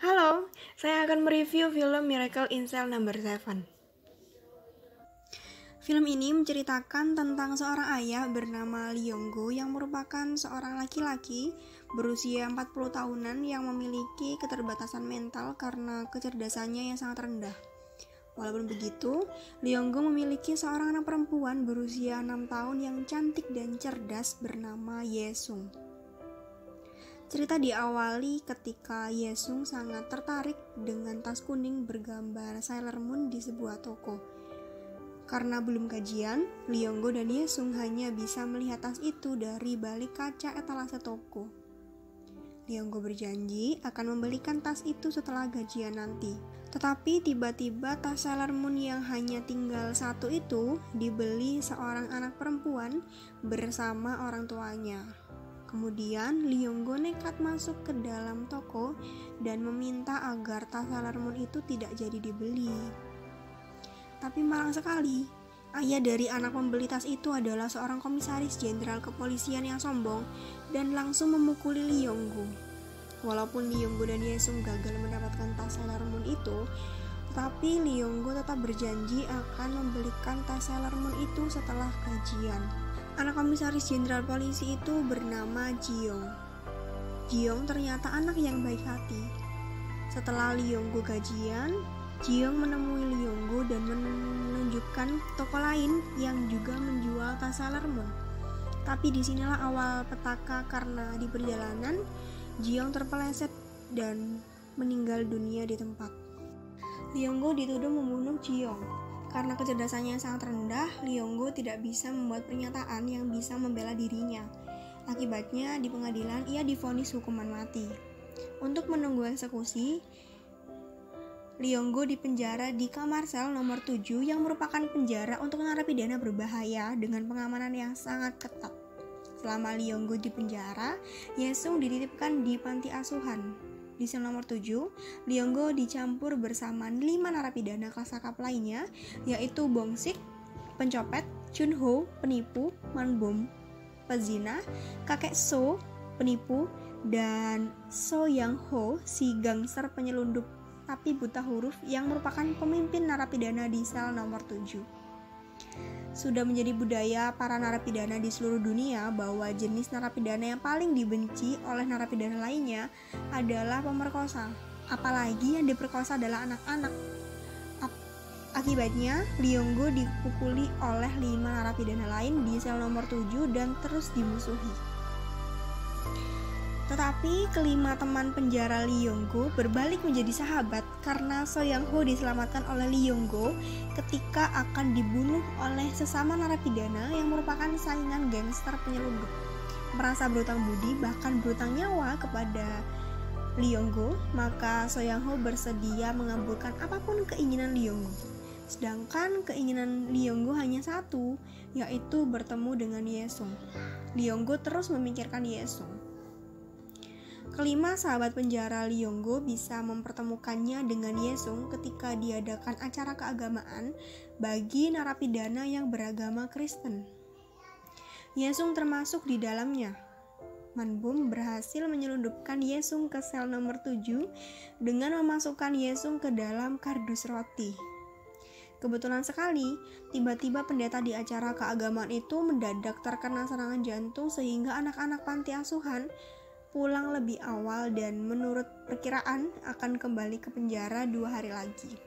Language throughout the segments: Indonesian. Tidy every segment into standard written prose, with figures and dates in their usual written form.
Halo, saya akan mereview film Miracle in Cell Number 7. Film ini menceritakan tentang seorang ayah bernama Lee Yong-go yang merupakan seorang laki-laki berusia 40 tahunan yang memiliki keterbatasan mental karena kecerdasannya yang sangat rendah. Walaupun begitu, Lee Yong-go memiliki seorang anak perempuan berusia 6 tahun yang cantik dan cerdas bernama Ye-sung. Cerita diawali ketika Ye-sung sangat tertarik dengan tas kuning bergambar Sailor Moon di sebuah toko. Karena belum gajian, Lee Yong-go dan Ye-sung hanya bisa melihat tas itu dari balik kaca etalase toko. Lee Yong-go berjanji akan membelikan tas itu setelah gajian nanti. Tetapi tiba-tiba tas Sailor Moon yang hanya tinggal satu itu dibeli seorang anak perempuan bersama orang tuanya. Kemudian Lee Yong-go nekat masuk ke dalam toko dan meminta agar tas Sailor Moon itu tidak jadi dibeli. Tapi malang sekali, ayah dari anak pembeli tas itu adalah seorang komisaris jenderal kepolisian yang sombong dan langsung memukuli Lee Yong-go. Walaupun Lee Yong-go dan Ye-sung gagal mendapatkan tas Sailor Moon itu, tetapi Lee Yong-go tetap berjanji akan membelikan tas Sailor Moon itu setelah gajian. Anak komisaris jenderal polisi itu bernama Ji-young. Ji-young ternyata anak yang baik hati. Setelah Lee Yong-go gajian, Ji-young menemui Lee Yong-go dan menunjukkan toko lain yang juga menjual tas Sailor Moon. Tapi disinilah awal petaka karena di perjalanan Ji-young terpeleset dan meninggal dunia di tempat. Lee Yong-go dituduh membunuh Ji-young. Karena kecerdasannya yang sangat rendah, Lee Yong-go tidak bisa membuat pernyataan yang bisa membela dirinya. Akibatnya, di pengadilan ia divonis hukuman mati. Untuk menunggu eksekusi, Lee Yong-go dipenjara di kamar sel nomor 7 yang merupakan penjara untuk narapidana berbahaya dengan pengamanan yang sangat ketat. Selama Lee Yong-go di penjara, Ye-sung dititipkan di panti asuhan. Di sel nomor 7, Lee Yong-go dicampur bersama 5 narapidana kelas kakap lainnya, yaitu Bong-sik, pencopet, Chun-ho, penipu, Man-bum, pezina, kakek So, penipu, dan So Yang-ho, si gangster penyelundup tapi buta huruf yang merupakan pemimpin narapidana di sel nomor 7. Sudah menjadi budaya para narapidana di seluruh dunia bahwa jenis narapidana yang paling dibenci oleh narapidana lainnya adalah pemerkosa. Apalagi yang diperkosa adalah anak-anak. Akibatnya, Lee Yong-go dipukuli oleh 5 narapidana lain di sel nomor 7 dan terus dimusuhi. Tetapi kelima teman penjara Lee Yong-go berbalik menjadi sahabat karena So Yang-ho diselamatkan oleh Lee Yong-go ketika akan dibunuh oleh sesama narapidana yang merupakan saingan gangster penyelundup. Merasa berutang budi bahkan berutang nyawa kepada Lee Yong-go, maka So Yang-ho bersedia mengabulkan apapun keinginan Lee Yong-go. Sedangkan keinginan Lee Yong-go hanya satu, yaitu bertemu dengan Ye-sung. Lee Yong-go terus memikirkan Ye-sung. Kelima sahabat penjara Lee Yong-go bisa mempertemukannya dengan Ye-sung ketika diadakan acara keagamaan bagi narapidana yang beragama Kristen. Ye-sung termasuk di dalamnya. Man-bum berhasil menyelundupkan Ye-sung ke sel nomor 7 dengan memasukkan Ye-sung ke dalam kardus roti. Kebetulan sekali, tiba-tiba pendeta di acara keagamaan itu mendadak terkena serangan jantung sehingga anak-anak panti asuhan pulang lebih awal dan menurut perkiraan akan kembali ke penjara 2 hari lagi.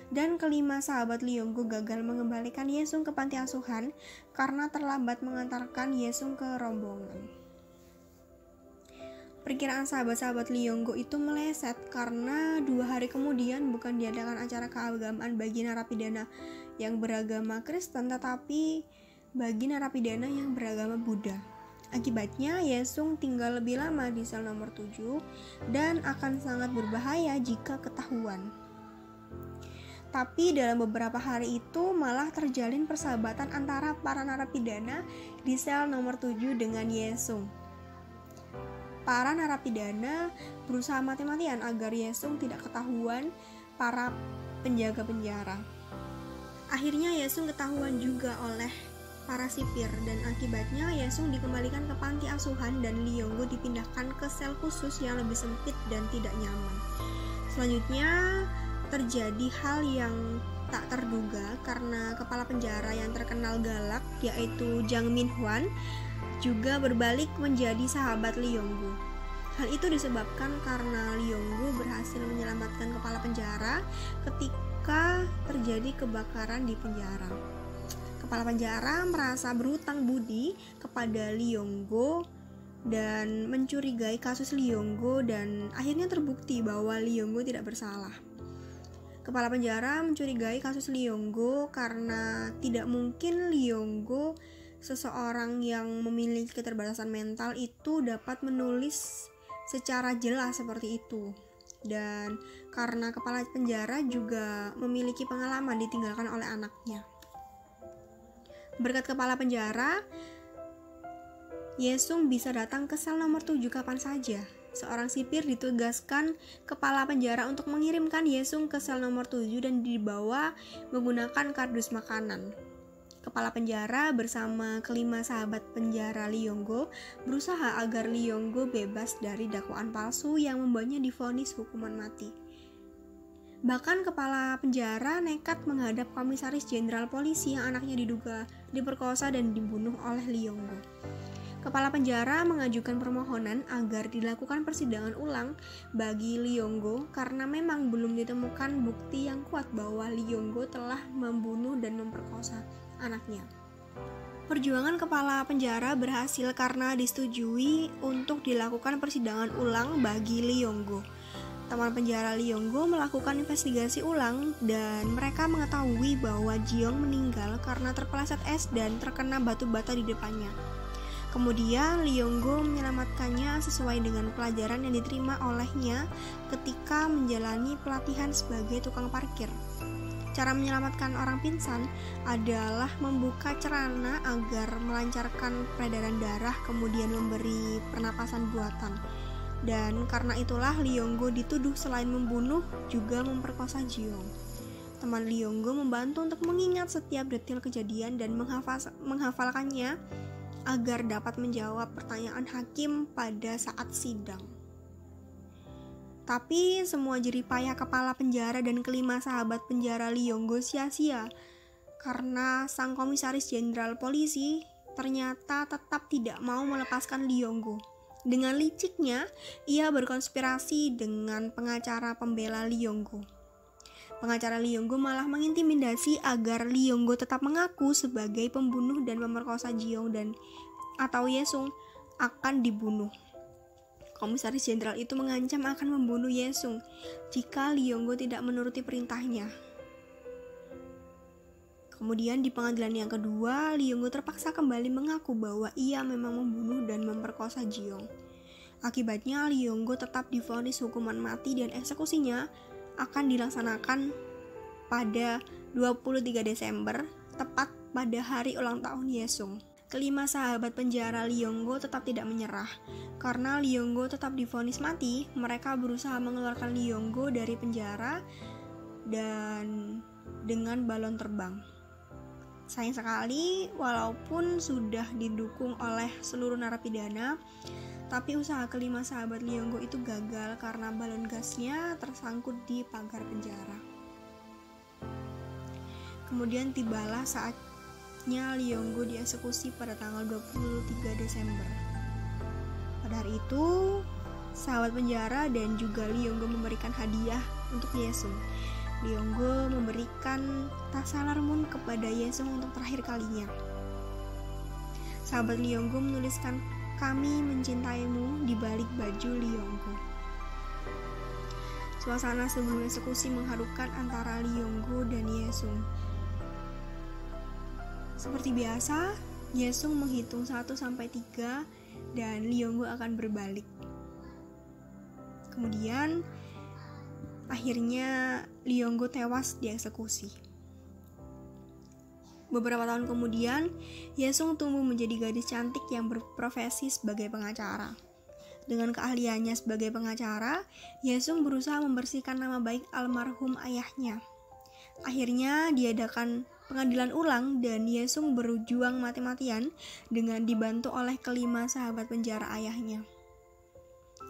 Dan kelima sahabat Lee Yong-go gagal mengembalikan Ye-sung ke panti asuhan karena terlambat mengantarkan Ye-sung ke rombongan. Perkiraan sahabat-sahabat Lee Yong-go itu meleset karena 2 hari kemudian bukan diadakan acara keagamaan bagi narapidana yang beragama Kristen tetapi bagi narapidana yang beragama Buddha. Akibatnya, Ye-sung tinggal lebih lama di sel nomor 7 dan akan sangat berbahaya jika ketahuan. Tapi dalam beberapa hari itu malah terjalin persahabatan antara para narapidana di sel nomor 7 dengan Ye-sung. Para narapidana berusaha mati-matian agar Ye-sung tidak ketahuan para penjaga penjara. Akhirnya Ye-sung ketahuan juga oleh para sipir, dan akibatnya Yesung dikembalikan ke panti asuhan dan Lee Yong-go dipindahkan ke sel khusus yang lebih sempit dan tidak nyaman. Selanjutnya terjadi hal yang tak terduga karena kepala penjara yang terkenal galak yaitu Jang Min-hwan juga berbalik menjadi sahabat Lee Yong-go. Hal itu disebabkan karena Lee Yong-go berhasil menyelamatkan kepala penjara ketika terjadi kebakaran di penjara. Kepala penjara merasa berhutang budi kepada Lee Yong-go dan mencurigai kasus Lee Yong-go dan akhirnya terbukti bahwa Lee Yong-go tidak bersalah. Kepala penjara mencurigai kasus Lee Yong-go karena tidak mungkin Lee Yong-go, seseorang yang memiliki keterbatasan mental itu, dapat menulis secara jelas seperti itu. Dan karena kepala penjara juga memiliki pengalaman ditinggalkan oleh anaknya. Berkat kepala penjara, Yesung bisa datang ke sel nomor 7 kapan saja. Seorang sipir ditugaskan kepala penjara untuk mengirimkan Yesung ke sel nomor 7 dan dibawa menggunakan kardus makanan. Kepala penjara bersama kelima sahabat penjara Lee Yong-go berusaha agar Lee Yong-go bebas dari dakwaan palsu yang membuatnya divonis hukuman mati. Bahkan kepala penjara nekat menghadap komisaris jenderal polisi yang anaknya diduga diperkosa dan dibunuh oleh Lee Yong-go. Kepala penjara mengajukan permohonan agar dilakukan persidangan ulang bagi Lee Yong-go karena memang belum ditemukan bukti yang kuat bahwa Lee Yong-go telah membunuh dan memperkosa anaknya. Perjuangan kepala penjara berhasil karena disetujui untuk dilakukan persidangan ulang bagi Lee Yong-go. Teman penjara Lee Yong-go melakukan investigasi ulang dan mereka mengetahui bahwa Jiong meninggal karena terpeleset es dan terkena batu bata di depannya. Kemudian Lee Yong-go menyelamatkannya sesuai dengan pelajaran yang diterima olehnya ketika menjalani pelatihan sebagai tukang parkir. Cara menyelamatkan orang pingsan adalah membuka celana agar melancarkan peredaran darah, kemudian memberi pernapasan buatan. Dan karena itulah Lee Yong-go dituduh selain membunuh juga memperkosa Jiong. Teman Lee Yong-go membantu untuk mengingat setiap detail kejadian dan menghafalkannya agar dapat menjawab pertanyaan hakim pada saat sidang. Tapi semua jeripayah kepala penjara dan kelima sahabat penjara Lee Yong-go sia-sia karena sang komisaris jenderal polisi ternyata tetap tidak mau melepaskan Lee Yong-go. Dengan liciknya, ia berkonspirasi dengan pengacara pembela Lee Yong-go. Pengacara Lee Yong-go malah mengintimidasi agar Lee Yong-go tetap mengaku sebagai pembunuh dan pemerkosa Jiong dan atau Yesung akan dibunuh. Komisaris jenderal itu mengancam akan membunuh Yesung jika Lee Yong-go tidak menuruti perintahnya. Kemudian di pengadilan yang kedua, Lee Yong-go terpaksa kembali mengaku bahwa ia memang membunuh dan memperkosa Jiong. Akibatnya Lee Yong-go tetap divonis hukuman mati dan eksekusinya akan dilaksanakan pada 23 Desember, tepat pada hari ulang tahun Yesung. Kelima sahabat penjara Lee Yong-go tetap tidak menyerah. Karena Lee Yong-go tetap divonis mati, mereka berusaha mengeluarkan Lee Yong-go dari penjara dan dengan balon terbang. Sayang sekali, walaupun sudah didukung oleh seluruh narapidana, tapi usaha kelima sahabat Lee Yong-go itu gagal karena balon gasnya tersangkut di pagar penjara. Kemudian tibalah saatnya Lee Yong-go dieksekusi pada tanggal 23 Desember. Pada hari itu, sahabat penjara dan juga Lee Yong-go memberikan hadiah untuk Yesung. Lee Yong-go memberikan tas Sailor Moon kepada Yesung untuk terakhir kalinya. Sahabat Lee Yong-go menuliskan "Kami mencintaimu" di balik baju Lee Yong-go. Suasana sebelum eksekusi mengharukan antara Lee Yong-go dan Yesung. Seperti biasa, Yesung menghitung 1-3 dan Lee Yong-go akan berbalik. Kemudian akhirnya Lee Yong-go tewas dieksekusi. Beberapa tahun kemudian, Yesung tumbuh menjadi gadis cantik yang berprofesi sebagai pengacara. Dengan keahliannya sebagai pengacara, Yesung berusaha membersihkan nama baik almarhum ayahnya. Akhirnya diadakan pengadilan ulang dan Yesung berjuang mati-matian dengan dibantu oleh kelima sahabat penjara ayahnya.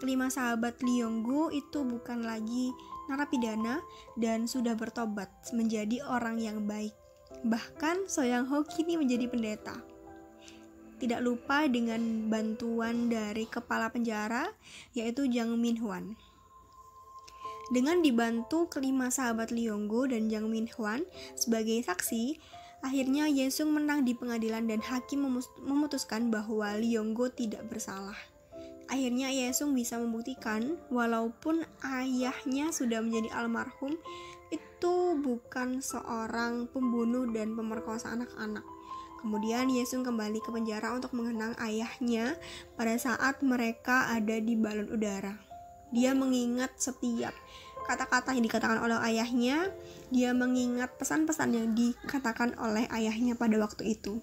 Kelima sahabat Lee Yong-gu itu bukan lagi narapidana dan sudah bertobat menjadi orang yang baik. Bahkan So Yang-ho kini menjadi pendeta. Tidak lupa dengan bantuan dari kepala penjara yaitu Jang Min-hwan. Dengan dibantu kelima sahabat Lee Yong-gu dan Jang Min-hwan sebagai saksi, akhirnya Yesung menang di pengadilan dan hakim memutuskan bahwa Lee Yong-gu tidak bersalah. Akhirnya Yesung bisa membuktikan walaupun ayahnya sudah menjadi almarhum, itu bukan seorang pembunuh dan pemerkosa anak-anak. Kemudian Yesung kembali ke penjara untuk mengenang ayahnya pada saat mereka ada di balon udara. Dia mengingat setiap kata-kata yang dikatakan oleh ayahnya. Dia mengingat pesan-pesan yang dikatakan oleh ayahnya pada waktu itu.